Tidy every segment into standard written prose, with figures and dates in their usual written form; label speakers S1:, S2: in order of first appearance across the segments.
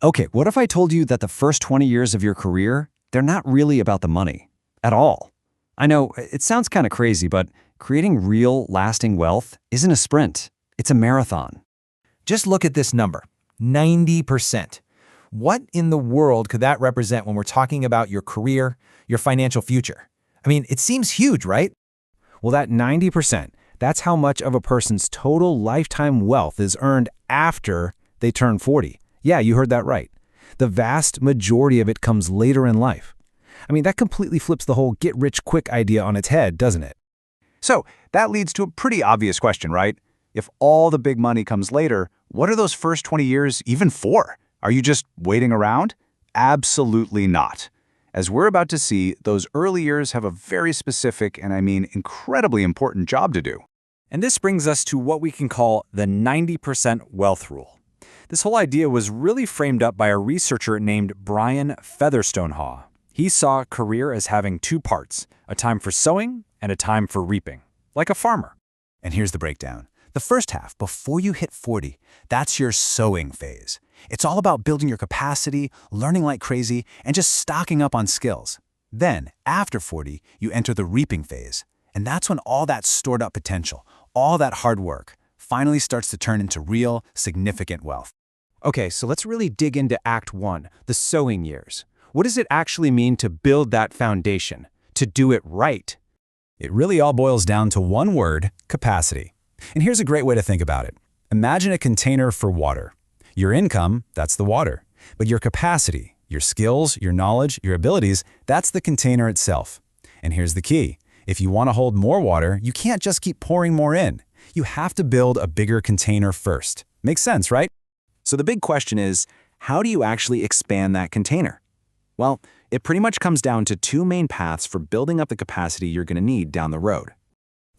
S1: Okay, what if I told you that the first 20 years of your career, they're not really about the money at all? I know, it sounds kind of crazy, but creating real, lasting wealth isn't a sprint. It's a marathon.
S2: Just look at this number, 90%. What in the world could that represent when we're talking about your career, your financial future? I mean, it seems huge, right?
S3: Well, that 90%, that's how much of a person's total lifetime wealth is earned after they turn 40. Yeah, you heard that right. The vast majority of it comes later in life. I mean, that completely flips the whole get-rich-quick idea on its head, doesn't it?
S1: So that leads to a pretty obvious question, right? If all the big money comes later, what are those first 20 years even for? Are you just waiting around? Absolutely not. As we're about to see, those early years have a very specific and I mean incredibly important job to do.
S3: And this brings us to what we can call the 90% wealth rule. This whole idea was really framed up by a researcher named Brian Featherstone-Haugh. He saw career as having two parts, a time for sowing and a time for reaping, like a farmer.
S4: And here's the breakdown. The first half, before you hit 40, that's your sowing phase. It's all about building your capacity, learning like crazy, and just stocking up on skills. Then, after 40, you enter the reaping phase. And that's when all that stored up potential, all that hard work, finally starts to turn into real, significant wealth.
S3: Okay, so let's really dig into Act 1, the sowing years. What does it actually mean to build that foundation, to do it right?
S4: It really all boils down to one word, capacity. And here's a great way to think about it. Imagine a container for water. Your income, that's the water. But your capacity, your skills, your knowledge, your abilities, that's the container itself. And here's the key. If you want to hold more water, you can't just keep pouring more in. You have to build a bigger container first. Makes sense, right?
S1: So the big question is, how do you actually expand that container? Well, it pretty much comes down to two main paths for building up the capacity you're going to need down the road.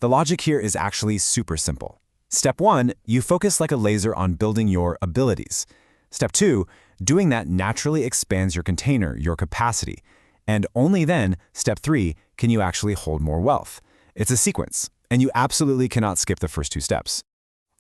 S4: The logic here is actually super simple. Step 1, you focus like a laser on building your abilities. Step 2, doing that naturally expands your container, your capacity. And only then, step 3, can you actually hold more wealth. It's a sequence, and you absolutely cannot skip the first two steps.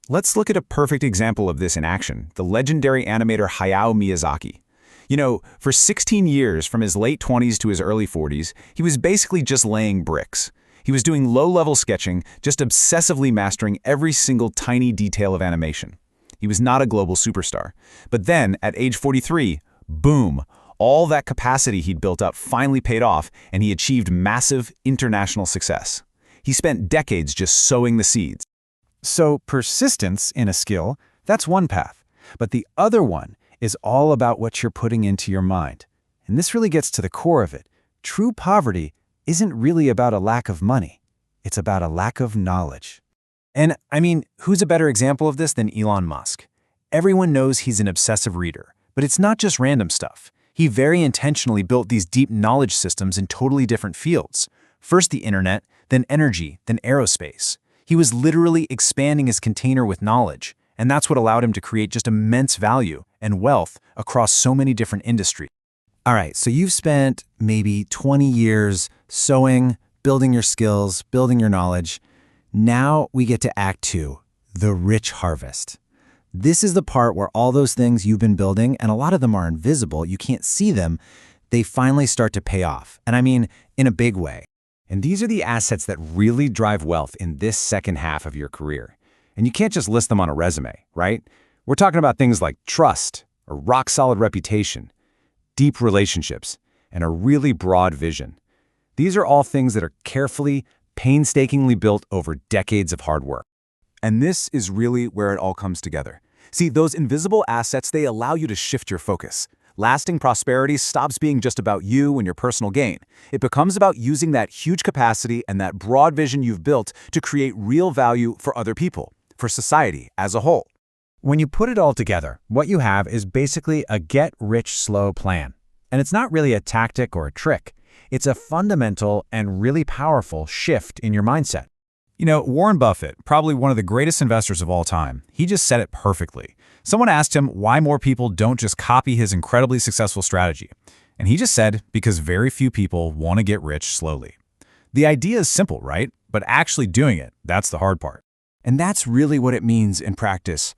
S4: Let's look at a perfect example of this in action, the legendary animator Hayao Miyazaki. You know, for 16 years, from his late 20s to his early 40s, he was basically just laying bricks. He was doing low-level sketching, just obsessively mastering every single tiny detail of animation. He was not a global superstar. But then, at age 43, boom, all that capacity he'd built up finally paid off, and he achieved massive international success. He spent decades just sowing the seeds.
S3: So persistence in a skill, that's one path. But the other one is all about what you're putting into your mind. And this really gets to the core of it. True poverty isn't really about a lack of money. It's about a lack of knowledge. And I mean, who's a better example of this than Elon Musk? Everyone knows he's an obsessive reader, but it's not just random stuff. He very intentionally built these deep knowledge systems in totally different fields. First the internet, then energy, then aerospace. He was literally expanding his container with knowledge, and that's what allowed him to create just immense value and wealth across so many different industries. All right, so you've spent maybe 20 years sowing, building your skills, building your knowledge. Now we get to Act 2, the rich harvest. This is the part where all those things you've been building, and a lot of them are invisible, you can't see them, they finally start to pay off. And I mean, in a big way. And these are the assets that really drive wealth in this second half of your career. And you can't just list them on a resume, right? We're talking about things like trust, a rock-solid reputation, deep relationships, and a really broad vision. These are all things that are carefully, painstakingly built over decades of hard work. And this is really where it all comes together. See, those invisible assets, they allow you to shift your focus. Lasting prosperity stops being just about you and your personal gain. It becomes about using that huge capacity and that broad vision you've built to create real value for other people, for society as a whole. When you put it all together, what you have is basically a get-rich-slow plan. And it's not really a tactic or a trick. It's a fundamental and really powerful shift in your mindset.
S5: You know, Warren Buffett, probably one of the greatest investors of all time, he just said it perfectly. Someone asked him why more people don't just copy his incredibly successful strategy. And he just said, because very few people want to get rich slowly. The idea is simple, right? But actually doing it, that's the hard part.
S3: And that's really what it means in practice.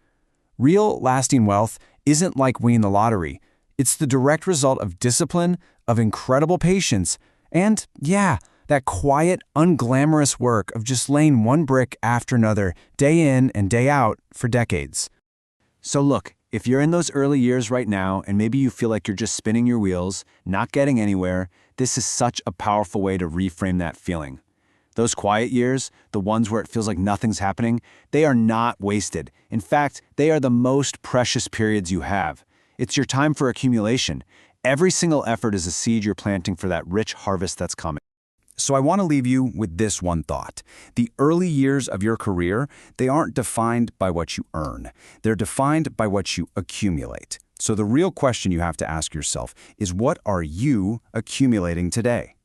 S3: Real, lasting wealth isn't like winning the lottery. It's the direct result of discipline, of incredible patience, and, yeah, that quiet, unglamorous work of just laying one brick after another, day in and day out, for decades. So look, if you're in those early years right now and maybe you feel like you're just spinning your wheels, not getting anywhere, this is such a powerful way to reframe that feeling. Those quiet years, the ones where it feels like nothing's happening, they are not wasted. In fact, they are the most precious periods you have. It's your time for accumulation. Every single effort is a seed you're planting for that rich harvest that's coming.
S1: So I want to leave you with this one thought. The early years of your career, they aren't defined by what you earn. They're defined by what you accumulate. So the real question you have to ask yourself is, what are you accumulating today?